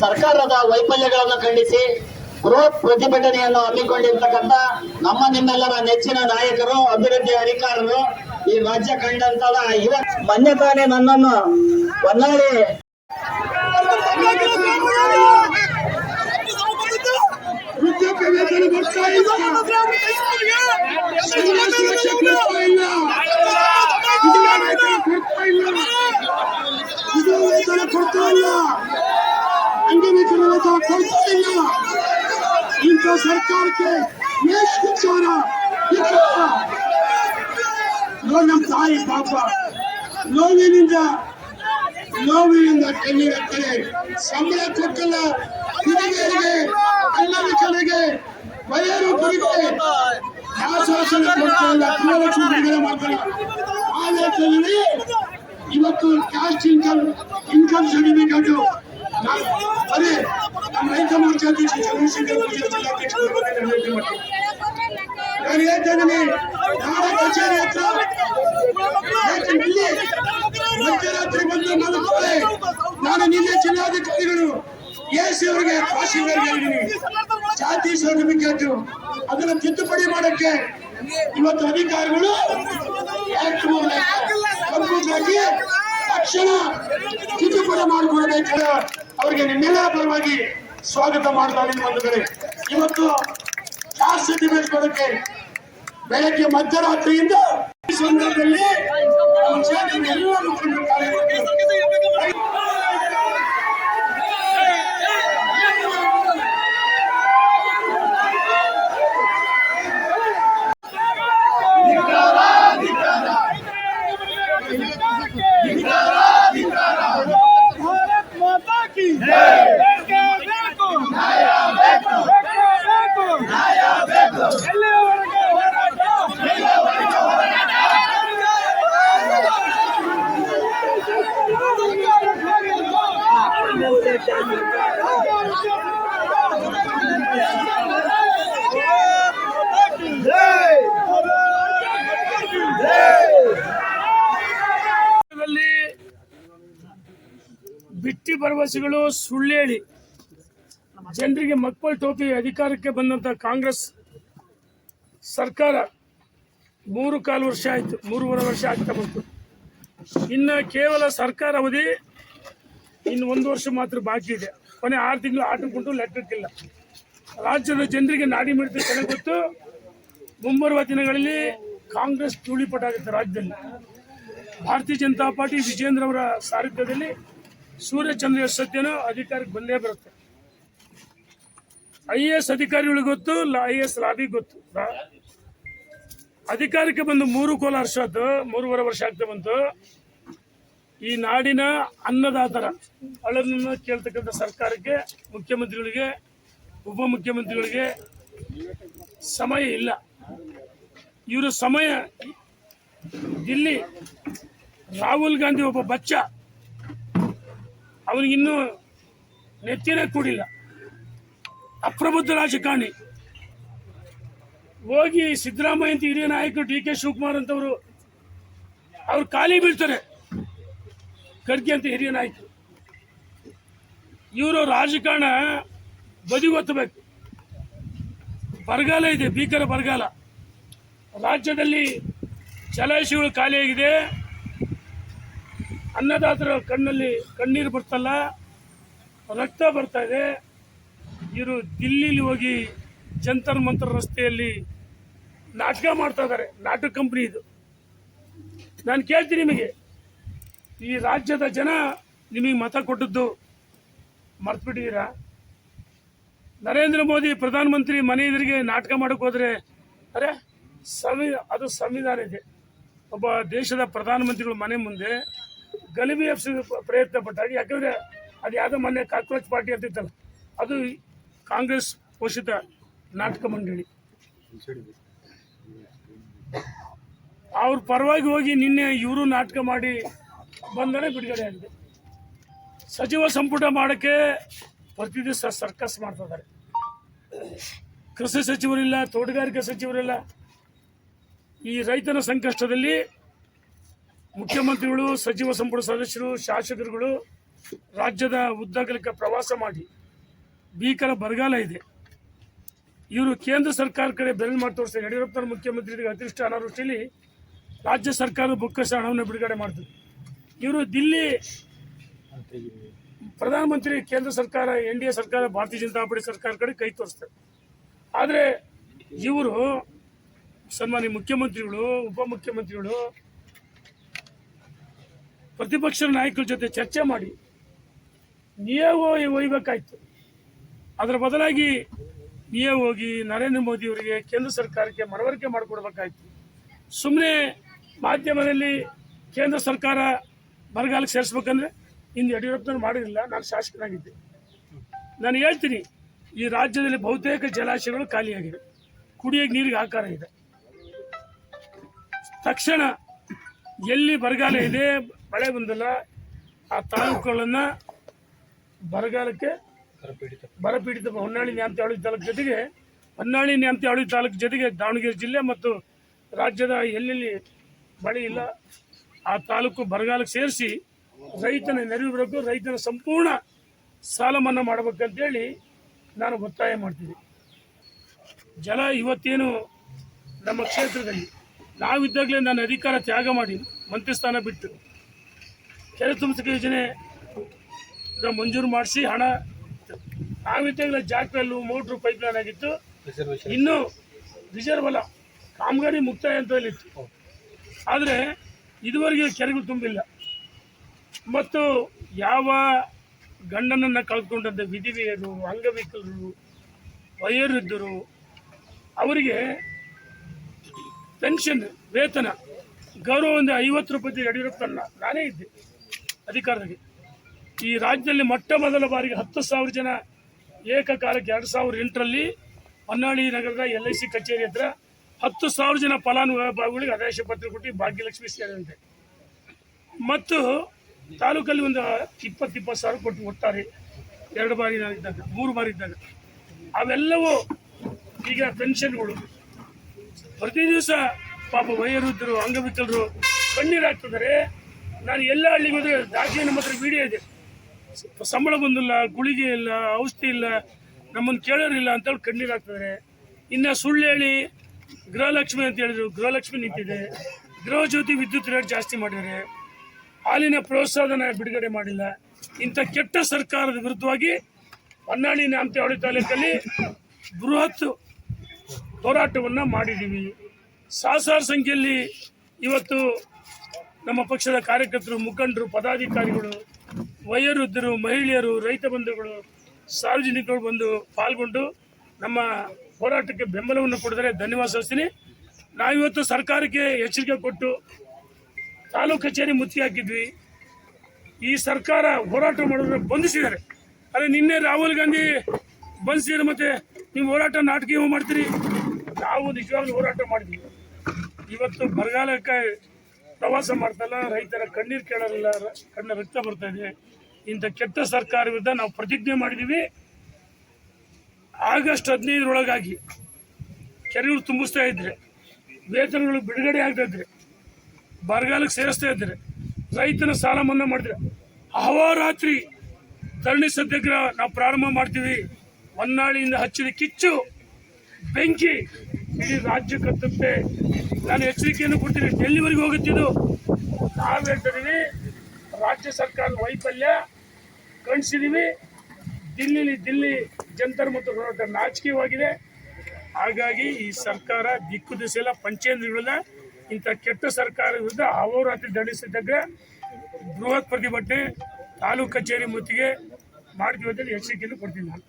ಸರ್ಕಾರದ ವೈಫಲ್ಯಗಳನ್ನು ಖಂಡಿಸಿ ಬೃಹತ್ ಪ್ರತಿಭಟನೆಯನ್ನು ಹಮ್ಮಿಕೊಂಡಿರ್ತಕ್ಕಂಥ ನಮ್ಮ ನಿಮ್ಮೆಲ್ಲರ ನೆಚ್ಚಿನ ನಾಯಕರು, ಅಭಿವೃದ್ಧಿ ಅಧಿಕಾರರು, ಈ ರಾಜ್ಯ ಕಂಡಂತಹ ಮೊನ್ನೆ ತಾನೇ ನನ್ನನ್ನು ಹೊನ್ನಾಳಿ ಇಂಥ ಸರ್ಕಾರಕ್ಕೆ ನಮ್ಮ ತಾಯಿ ಪಾಪ ನೋವಿನಿಂದ ಕಣ್ಣೀರತ್ತರೆ ಸಂಬಳ ಕೊಟ್ಟಲ್ಲ, ಹುಡುಗಿಯರಿಗೆ ಅಂಗವಿಕಲರಿಗೆ ವಯೋವೃದ್ಧರಿಗೆ ಆಶ್ವಾಸನೆ ಕೊಡ್ತಾರಲ್ಲ, 2 ಲಕ್ಷ ಬಿಡುಗಡೆ ಮಾಡ್ತಾರೆ. ಆ ಲೆಕ್ಕದಲ್ಲಿ ಇವತ್ತು ಕ್ಯಾಸ್ಟ್ ಇನ್ಕಮ್ ಸರ್ಟಿಫಿಕೇಟ್ ಅದೇ ನಮ್ಮ ರೈತ ಮೋರ್ಚಾ ಅಧ್ಯಕ್ಷ ಚಂದ್ರಶೇಖರ್ ಜಿಲ್ಲಾಧ್ಯಕ್ಷರು ನಾನು ಹೇಳ್ತೇನೆ, ನಾಡ ಕಚೇರಿ ಹತ್ರ ಮಧ್ಯರಾತ್ರಿ ಬಂದು ಮಲಗುತ್ತಾರೆ. ನಾನು ನಿನ್ನೆ ಜಿಲ್ಲಾಧಿಕಾರಿಗಳು ಎಸಿ ಅವರಿಗೆ ತಹಶೀಲ್ದಾರ್ಗೆ ಹೇಳಿದ್ದೀನಿ, ಜಾತಿ ಸರ್ಟಿಫಿಕೇಟ್ ಅದನ್ನ ತಿದ್ದುಪಡಿ ಮಾಡಕ್ಕೆ ಇವತ್ತು ಅಧಿಕಾರಿಗಳು ತಕ್ಷಣ ತಿದ್ದುಪಡಿ ಮಾಡಿಕೊಡಬೇಕು. ಅವರಿಗೆ ನಿಮ್ಮೆಲ್ಲರ ಪರವಾಗಿ ಸ್ವಾಗತ ಮಾಡ್ತಾ ಇದ್ದೀನಿ. ಒಂದು ಕಡೆ ಇವತ್ತು ಕ್ಯಾಸ್ಟ್ ಸರ್ಟಿಫಿಕೇಟ್ ಕೊಡಕ್ಕೆ ಬೆಳಗ್ಗೆ ಮಧ್ಯರಾತ್ರಿಯಿಂದ ಈ ಸಂದರ್ಭದಲ್ಲಿ ಎಲ್ಲ ಮುಖಂಡರು ಬಿಟ್ಟಿ ಭರವಸೆಗಳು ಸುಳ್ಳು ಹೇಳಿ ಜನರಿಗೆ ಮಕ್ಕಳು ಟೋಪಿ ಅಧಿಕಾರಕ್ಕೆ ಬಂದಂತ ಕಾಂಗ್ರೆಸ್ ಸರ್ಕಾರ 3.25 ವರ್ಷ ಆಯಿತು, 3.5 ವರ್ಷ ಆಗ್ತಾ ಬಂತು. ಇನ್ನು ಕೇವಲ ಸರ್ಕಾರ ಅವಧಿ ಇನ್ನು 1 ವರ್ಷ ಮಾತ್ರ ಬಾಕಿ ಇದೆ. ಕೊನೆ 6 ತಿಂಗಳು ಆಟಕ್ಕುಂಟು ಲೆಕ್ಕಕ್ಕಿಲ್ಲ. ರಾಜ್ಯದ ಜನರಿಗೆ ನಾಡಿ ಮಿಡಿತ ಚೆನ್ನಾಗಿ ಗೊತ್ತು. ಮುಂಬರುವ ದಿನಗಳಲ್ಲಿ ಕಾಂಗ್ರೆಸ್ ಧೂಳಿಪಟಾಗುತ್ತೆ ರಾಜ್ಯದಲ್ಲಿ. ಭಾರತೀಯ ಜನತಾ ಪಾರ್ಟಿ ವಿಜೇಂದ್ರ ಅವರ ಸಾರಥ್ಯದಲ್ಲಿ ಸೂರ್ಯಚಂದ್ರ ಸದ್ಯನೂ ಅಧಿಕಾರಕ್ಕೆ ಬಂದೇ ಬರುತ್ತೆ. IAS ಅಧಿಕಾರಿಗಳಿಗೆ ಗೊತ್ತು, IAS ಲಾಬಿ ಗೊತ್ತು. ಅಧಿಕಾರಕ್ಕೆ ಬಂದು 3.25 ವರ್ಷ ಆಗ್ತಾ ಬಂತು. ಈ ನಾಡಿನ ಅನ್ನದಾತರ ಅಳನ್ನು ಕೇಳ್ತಕ್ಕಂಥ ಸರ್ಕಾರಕ್ಕೆ, ಮುಖ್ಯಮಂತ್ರಿಗಳಿಗೆ, ಉಪಮುಖ್ಯಮಂತ್ರಿಗಳಿಗೆ ಸಮಯ ಇಲ್ಲ. ಇವರು ಸಮಯ ಇಲ್ಲಿ ರಾಹುಲ್ ಗಾಂಧಿ ಒಬ್ಬ ಬಚ್ಚ, ಅವನಿಗಿನ್ನೂ ನೆತ್ತಿನೇ ಕೂಡಿಲ್ಲ, ಅಪ್ರಬುದ್ಧ ರಾಜಕಾರಣಿ. ಹೋಗಿ ಸಿದ್ದರಾಮಯ್ಯ ಅಂತ ಹಿರಿಯ ನಾಯಕರು DK ಶಿವಕುಮಾರ್ ಅಂತವರು ಅವ್ರು ಖಾಲಿ ಬೀಳ್ತಾರೆ. ಖರ್ಗೆ ಅಂತ ಹಿರಿಯ ನಾಯಕರು. ಇವರು ರಾಜಕಾರಣ ಬದಿಗೊತ್ತಬೇಕು. ಬರಗಾಲ ಇದೆ, ಭೀಕರ ಬರಗಾಲ. ರಾಜ್ಯದಲ್ಲಿ ಜಲಾಶಯಗಳು ಖಾಲಿಯಾಗಿದೆ. ಅನ್ನದಾತರ ಕಣ್ಣಲ್ಲಿ ಕಣ್ಣೀರು ಬರ್ತಲ್ಲ, ರಕ್ತ ಬರ್ತಾ ಇದೆ. ಇವರು ದಿಲ್ಲಿಲಿ ಹೋಗಿ ಜಂತರ್ ಮಂತರ್ ರಸ್ತೆಯಲ್ಲಿ ನಾಟಕ ಮಾಡ್ತಾ ಇದ್ದಾರೆ. ನಾಟಕ ಕಂಪ್ನಿ ಇದು. ನಾನು ಕೇಳ್ತೀನಿ, ನಿಮಗೆ ಈ ರಾಜ್ಯದ ಜನ ನಿಮಗೆ ಮತ ಕೊಟ್ಟದ್ದು ಮರ್ತ್ಬಿಟ್ಟಿದ್ದೀರಾ? ನರೇಂದ್ರ ಮೋದಿ ಪ್ರಧಾನಮಂತ್ರಿ ಮನೆ ಎದುರಿಗೆ ನಾಟಕ ಮಾಡೋಕೆ ಹೋದರೆ ಅರೆ ಅದು ಸಂವಿಧಾನ ಇದೆ. ಒಬ್ಬ ದೇಶದ ಪ್ರಧಾನಮಂತ್ರಿಗಳು ಮನೆ ಮುಂದೆ ಗಲಿಬಿ ಎಬ್ಸೋದು ಪ್ರಯತ್ನ ಪಟ್ಟಾಗ, ಯಾಕಂದರೆ ಅದು ಯಾವುದೋ ಮೊನ್ನೆ ಕಾಕ್ರೋಚ್ ಪಾರ್ಟಿ ಅಂತಿತ್ತಲ್ಲ, ಅದು ಕಾಂಗ್ರೆಸ್ ಪೋಷಿತ ನಾಟಕ ಮಂಡಳಿ. ಅವ್ರ ಪರವಾಗಿ ಹೋಗಿ ನಿನ್ನೆ ಇವರು ನಾಟಕ ಮಾಡಿ ಬಂಧನ ಬಿಡುಗಡೆ ಆಗಿದೆ. ಸಚಿವ ಸಂಪುಟ ಮಾಡೋಕ್ಕೆ ಪ್ರತಿ ದಿವಸ ಸರ್ಕಸ್ ಮಾಡ್ತಾ ಇದ್ದಾರೆ. ಕೃಷಿ ಸಚಿವರಿಲ್ಲ, ತೋಟಗಾರಿಕೆ ಸಚಿವರಿಲ್ಲ. ಈ ರೈತನ ಸಂಕಷ್ಟದಲ್ಲಿ ಮುಖ್ಯಮಂತ್ರಿಗಳು, ಸಚಿವ ಸಂಪುಟ ಸದಸ್ಯರು, ಶಾಸಕರುಗಳು ರಾಜ್ಯದ ಉದ್ದಗಲಕ್ಕೆ ಪ್ರವಾಸ ಮಾಡಿ ಭೀಕರ ಬರಗಾಲ ಇದೆ. ಇವರು ಕೇಂದ್ರ ಸರ್ಕಾರ ಕಡೆ ಬೆರಳು ಮಾಡಿ ತೋರಿಸ್ತಾರೆ. ಯಡಿಯೂರಪ್ಪನ ಮುಖ್ಯಮಂತ್ರಿಗಳಿಗೆ ಅತಿರಿಷ್ಟ ಅನಾವೃಷ್ಟಿಯಲ್ಲಿ ರಾಜ್ಯ ಸರ್ಕಾರದ ಬೊಕ್ಕಸ ಹಣವನ್ನು ಬಿಡುಗಡೆ ಮಾಡಿದ್ರು. ಇವರು ದಿಲ್ಲಿ ಪ್ರಧಾನಮಂತ್ರಿ, ಕೇಂದ್ರ ಸರ್ಕಾರ, NDA ಸರ್ಕಾರ, ಭಾರತೀಯ ಜನತಾ ಪಾರ್ಟಿ ಸರ್ಕಾರ ಕಡೆ ಕೈ ತೋರಿಸ್ತಾರೆ. ಆದರೆ ಇವರು ಸನ್ಮಾನ್ಯ ಮುಖ್ಯಮಂತ್ರಿಗಳು, ಉಪಮುಖ್ಯಮಂತ್ರಿಗಳು ಪ್ರತಿಪಕ್ಷ ನಾಯಕರ ಜೊತೆ ಚರ್ಚೆ ಮಾಡಿ ನೀವೇ ಒಯ್ಬೇಕಾಯ್ತು. ಅದರ ಬದಲಾಗಿ ನೀವೇ ಹೋಗಿ ನರೇಂದ್ರ ಮೋದಿ ಅವರಿಗೆ, ಕೇಂದ್ರ ಸರ್ಕಾರಕ್ಕೆ ಮನವರಿಕೆ ಮಾಡಿಕೊಡ್ಬೇಕಾಯ್ತು. ಸುಮ್ಮನೆ ಮಾಧ್ಯಮದಲ್ಲಿ ಕೇಂದ್ರ ಸರ್ಕಾರ ಬರಗಾಲಕ್ಕೆ ಸೇರಿಸ್ಬೇಕಂದ್ರೆ ಇನ್ನು ಯಡಿಯೂರಪ್ಪನವ್ರು ಮಾಡಿರಲಿಲ್ಲ. ನಾನು ಶಾಸಕನಾಗಿದ್ದೆ. ನಾನು ಹೇಳ್ತೀನಿ, ಈ ರಾಜ್ಯದಲ್ಲಿ ಬಹುತೇಕ ಜಲಾಶಯಗಳು ಖಾಲಿಯಾಗಿವೆ, ಕುಡಿಯೋಕೆ ನೀರಿಗೆ ಆಕಾರ ಇದೆ. ತಕ್ಷಣ ಎಲ್ಲಿ ಬರಗಾಲ ಇದೆ, ಮಳೆ ಬಂದಿಲ್ಲ, ಆ ತಾಲೂಕುಗಳನ್ನು ಬರಗಾಲಕ್ಕೆ ಬರಪೀಡಿತ ಹೊನ್ನಾಳಿ ನ್ಯಾಮತಿ ಆಡಳಿತ ತಾಲೂಕು ಜೊತೆಗೆ ಹೊನ್ನಾಳಿ ನ್ಯಾಮತಿ ಆಡಳಿತ ತಾಲೂಕು ಜೊತೆಗೆ ದಾವಣಗೆರೆ ಜಿಲ್ಲೆ ಮತ್ತು ರಾಜ್ಯದ ಎಲ್ಲೆಲ್ಲಿ ಮಳೆ ಇಲ್ಲ ಆ ತಾಲೂಕು ಬರಗಾಲಕ್ಕೆ ಸೇರಿಸಿ ರೈತನ ನೆರವು ಬರಬೇಕು, ರೈತನ ಸಂಪೂರ್ಣ ಸಾಲ ಮನ್ನಾ ಮಾಡಬೇಕಂತೇಳಿ ನಾನು ಒತ್ತಾಯ ಮಾಡ್ತೀನಿ. ಜಲ ಇವತ್ತೇನು ನಮ್ಮ ಕ್ಷೇತ್ರದಲ್ಲಿ ನಾವಿದ್ದಾಗಲೇ ನಾನು ಅಧಿಕಾರ ತ್ಯಾಗ ಮಾಡಿ ಮಂತ್ರಿ ಸ್ಥಾನ ಬಿಟ್ಟು ಕೆರೆ ತುಂಬಿಸಕ ಯೋಜನೆ ಮಂಜೂರು ಮಾಡಿಸಿ ಹಣ ನಾವಿದ್ದಾಗಲೇ ಜಾಕ್ವೆಲ್ಲು, ಮೋಟ್ರು, ಪೈಪ್ಲೈನ್ ಆಗಿತ್ತು. ಇನ್ನೂ ರಿಸರ್ವ್ ಅಲ್ಲ, ಕಾಮಗಾರಿ ಮುಕ್ತಾಯ ಹಂತದಲ್ಲಿತ್ತು. ಆದರೆ ಇದುವರೆಗೆ ಕೆರೆಗಳು ತುಂಬಿಲ್ಲ. ಮತ್ತು ಯಾವ ಗಂಡನನ್ನು ಕಳ್ಕೊಂಡಂಥ ವಿಧವೆಯರು, ಅಂಗವಿಕಲರು, ವಯೋವೃದ್ಧರು ಅವರಿಗೆ ಪೆನ್ಷನ್, ವೇತನ, ಗೌರವದಿಂದ 50 ರೂಪಾಯಿ ಯಡಿಯೂರಪ್ಪನ ನಾನೇ ಇದ್ದೆ ಅಧಿಕಾರದಲ್ಲಿ. ಈ ರಾಜ್ಯದಲ್ಲಿ ಮೊಟ್ಟ ಮೊದಲ ಬಾರಿಗೆ 10,000 ಜನ ಏಕಕಾಲಕ್ಕೆ 2008ರಲ್ಲಿ ಹೊನ್ನಾಳಿ ನಗರದ LIC ಕಚೇರಿ ಹತ್ರ 10,000 ಜನ ಫಲಾನುಭವಿಗಳಿಗೆ ಆದೇಶ ಪತ್ರ ಕೊಟ್ಟು ಭಾಗ್ಯಲಕ್ಷ್ಮಿ ಸೇರಿದಂತೆ, ಮತ್ತು ತಾಲೂಕಲ್ಲಿ ಒಂದು 20,000 ಸಾವಿರ ಕೊಟ್ಟು ಒಟ್ಟಾರೆ 2 ಬಾರಿ ಇದ್ದಾಗ, 3 ಬಾರಿ ಇದ್ದಾಗ ಅವೆಲ್ಲವೂ ಈಗ ಪೆನ್ಷನ್ಗಳು. ಪ್ರತಿ ದಿವಸ ಪಾಪ ವಯೋವೃದ್ಧರು, ಅಂಗವಿಕಲರು ಕಣ್ಣೀರು ಹಾಕ್ತಿದ್ದಾರೆ. ನಾನು ಎಲ್ಲ ಹಳ್ಳಿಗೆ ಹೋದರೆ ದಾಖಲೆ ನಮ್ಮ ಹತ್ರ ವಿಡಿಯೋ ಇದೆ. ಸಂಬಳ ಬಂದಿಲ್ಲ, ಗುಳಿಗೆ ಇಲ್ಲ, ಔಷಧಿ ಇಲ್ಲ, ನಮ್ಮನ್ನು ಕೇಳೋರಿಲ್ಲ ಅಂತೇಳಿ ಕಣ್ಣೀರು ಹಾಕ್ತಿದ್ದಾರೆ. ಇನ್ನು ಸುಳ್ಳು ಹೇಳಿ ಗೃಹಲಕ್ಷ್ಮಿ ಅಂತ ಹೇಳಿದ್ರು, ಗೃಹಲಕ್ಷ್ಮಿ ನಿಂತಿದೆ. ಗೃಹ ಜ್ಯೋತಿ ವಿದ್ಯುತ್ ರೇಟ್ ಜಾಸ್ತಿ ಮಾಡಿದ್ದಾರೆ. ಹಾಲಿನ ಪ್ರೋತ್ಸಾಹನ ಬಿಡುಗಡೆ ಮಾಡಿಲ್ಲ. ಇಂಥ ಕೆಟ್ಟ ಸರ್ಕಾರದ ವಿರುದ್ಧವಾಗಿ ಹೊನ್ನಾಳಿ ನ್ಯಾಮತಿ ಆಡಳಿತ ತಾಲೂಕಲ್ಲಿ ಬೃಹತ್ ಹೋರಾಟವನ್ನು ಮಾಡಿದ್ದೀವಿ. ಸಹಸ್ರಾರು ಸಂಖ್ಯೆಯಲ್ಲಿ ಇವತ್ತು ನಮ್ಮ ಪಕ್ಷದ ಕಾರ್ಯಕರ್ತರು, ಮುಖಂಡರು, ಪದಾಧಿಕಾರಿಗಳು, ವಯೋವೃದ್ಧರು, ಮಹಿಳೆಯರು, ರೈತ ಬಂಧುಗಳು, ಸಾರ್ವಜನಿಕರು ಬಂದು ಪಾಲ್ಗೊಂಡು ನಮ್ಮ ಹೋರಾಟಕ್ಕೆ ಬೆಂಬಲವನ್ನು ಕೊಡಿದರೆ ಧನ್ಯವಾದ ಸಲ್ಲಿಸ್ತೀನಿ. ನಾವಿವತ್ತು ಸರ್ಕಾರಕ್ಕೆ ಎಚ್ಚರಿಕೆ ಕೊಟ್ಟು ತಾಲೂಕು ಕಚೇರಿ ಮುತ್ತಿಗೆ ಹಾಕಿದ್ವಿ. ಈ ಸರ್ಕಾರ ಹೋರಾಟ ಮಾಡಿದ್ರೆ ಬಂಧಿಸಿದ್ದಾರೆ. ಅದೇ ನಿನ್ನೆ ರಾಹುಲ್ ಗಾಂಧಿ ಬಂಧಿಸಿದ್ರೆ ಮತ್ತೆ ನೀವು ಹೋರಾಟ ನಾಟಕ ಮಾಡ್ತೀರಿ. ನಾವು ನಿಜವಾಗ್ಲೂ ಹೋರಾಟ ಮಾಡಿದ್ವಿ. ಇವತ್ತು ಬರಗಾಲಕ್ಕೆ ಪ್ರವಾಸ ಮಾಡ್ತಲ್ಲ, ರೈತರ ಕಣ್ಣೀರು ಕೇಳೋದಿಲ್ಲ, ಕಣ್ಣ ರಕ್ತ ಬರ್ತಾ ಇದೆ. ಇಂಥ ಕೆಟ್ಟ ಸರ್ಕಾರ ವಿರುದ್ಧ ನಾವು ಪ್ರತಿಜ್ಞೆ ಮಾಡಿದ್ದೀವಿ. ಆಗಸ್ಟ್ 15ರೊಳಗಾಗಿ ಕೆರೆಗಳು ತುಂಬಿಸ್ತಾ ಇದ್ರೆ, ವೇತನಗಳು ಬಿಡುಗಡೆ ಆಗ್ತಾ ಇದ್ರೆ, ಬರಗಾಲಕ್ಕೆ ಸೇರಿಸ್ತಾ ಇದ್ದಾರೆ, ರೈತನ ಸಾಲ ಮನ್ನಾ ಮಾಡಿದ್ರೆ, ಅಹೋರಾತ್ರಿ ಧರಣಿ ಸತ್ಯಾಗ್ರಹ ನಾವು ಪ್ರಾರಂಭ ಮಾಡ್ತೀವಿ. ಹೊನ್ನಾಳಿಯಿಂದ ಹಚ್ಚಿದ ಕಿಚ್ಚು ಬೆಂಕಿ ಇಡೀ ರಾಜ್ಯಕ್ಕೆ ಹತ್ತುತ್ತೆ. ನಾನು ಎಚ್ಚರಿಕೆಯನ್ನು ಕೊಡ್ತೀನಿ. ಡೆಲ್ಲಿವರೆಗೆ ಹೋಗುತ್ತಿದ್ದು ನಾವು ಹೇಳ್ತಿದ್ದೀವಿ. ರಾಜ್ಯ ಸರ್ಕಾರದ ವೈಫಲ್ಯ ಕಾಣಿಸಿದ್ದೀವಿ. ದಿಲ್ಲಿ ಜಂತರ್ ಮತ್ತು ಹೋರಾಟ ನಾಚಿಕೆವಾಗಿದೆ. ಹಾಗಾಗಿ ಈ ಸರ್ಕಾರ ದಿಕ್ಕು ದಿಸೆಲ್ಲ ಪಂಚೇಂದ್ರಗಳಲ್ಲ. ಇಂಥ ಕೆಟ್ಟ ಸರ್ಕಾರ ವಿರುದ್ಧ ಅಹೋರಾತ್ರಿ ಧರಣಿ ಸತ್ಯಾಗ್ರಹ, ಬೃಹತ್ ಪ್ರತಿಭಟನೆ, ತಾಲೂಕು ಕಚೇರಿ ಮುತ್ತಿಗೆ ಮಾಡ್ತೀವಿ ಅಂತ ಎಚ್ಚರಿಕೆಯನ್ನು ಕೊಡ್ತೀನಿ ನಾನು.